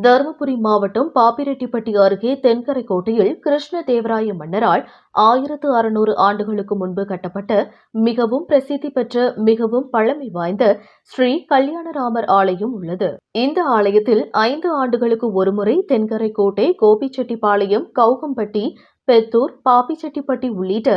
தருமபுரி மாவட்டம் பாப்பிரெட்டிப்பட்டி அருகே தென்கரைக்கோட்டையில் கிருஷ்ணதேவராய மன்னரால் 1600 ஆண்டுகளுக்கு முன்பு கட்டப்பட்ட மிகவும் பிரசித்தி பெற்ற மிகவும் பழமை வாய்ந்த ஸ்ரீ கல்யாணராமர் ஆலயம் உள்ளது. இந்த ஆலயத்தில் 5 ஆண்டுகளுக்கு ஒருமுறை தென்கரைக்கோட்டை, கோபிச்செட்டிப்பாளையம், கவுகம்பட்டி, பெத்தூர், பாப்பிச்செட்டிப்பட்டி உள்ளிட்ட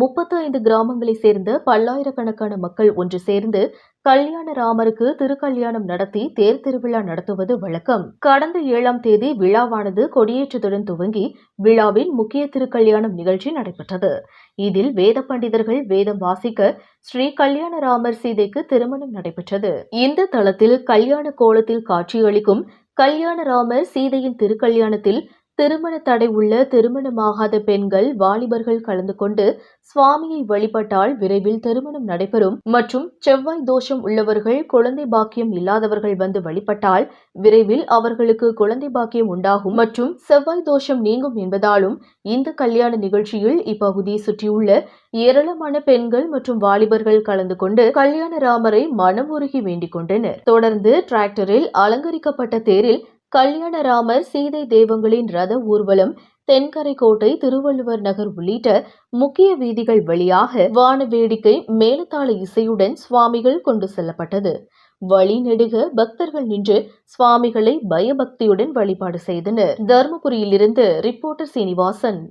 35 கிராமங்களைச் சேர்ந்த பல்லாயிரக்கணக்கான மக்கள் ஒன்று சேர்ந்து கல்யாணராமருக்கு திருக்கல்யாணம் நடத்தி தேர் திருவிழா நடத்துவது வழக்கம். கடந்த 7ஆம் தேதி விழாவானது கொடியேற்றத்துடன் துவங்கி விழாவின் முக்கிய திருக்கல்யாணம் நிகழ்ச்சி நடைபெற்றது. இதில் வேத பண்டிதர்கள் வேதம் வாசிக்க ஸ்ரீ கல்யாணராமர் சீதைக்கு திருமணம் நடைபெற்றது. இந்த தளத்தில் கல்யாண கோலத்தில் காட்சியளிக்கும் கல்யாணராமர் சீதையின் திருக்கல்யாணத்தில் திருமண தடை உள்ள திருமணமாகாத பெண்கள், வாலிபர்கள் கலந்து கொண்டு சுவாமியை வழிபட்டால் விரைவில் திருமணம் நடைபெறும் மற்றும் செவ்வாய் தோஷம் உள்ளவர்கள், குழந்தை பாக்கியம் இல்லாதவர்கள் வந்து வழிபட்டால் விரைவில் அவர்களுக்கு குழந்தை பாக்கியம் உண்டாகும் மற்றும் செவ்வாய் தோஷம் நீங்கும் என்பதாலும் இந்த கல்யாண நிகழ்ச்சியில் இப்பகுதியை சுற்றியுள்ள ஏராளமான பெண்கள் மற்றும் வாலிபர்கள் கலந்து கொண்டு கல்யாணராமரை மனம் உருகி வேண்டிக் கொண்டனர். தொடர்ந்து டிராக்டரில் அலங்கரிக்கப்பட்ட தேரில் கல்யாணராமர், சீதை தெய்வங்களின் ரத ஊர்வலம் தென்கரைக்கோட்டை, திருவள்ளுவர் நகர் உள்ளிட்ட முக்கிய வீதிகள் வழியாக வான வேடிக்கை, மேளதாள இசையுடன் சுவாமிகள் கொண்டு செல்லப்பட்டது. வழி நெடுக பக்தர்கள் நின்று சுவாமிகளை பயபக்தியுடன் வழிபாடு செய்தனர். தருமபுரியிலிருந்து ரிப்போர்ட்டர் சீனிவாசன்.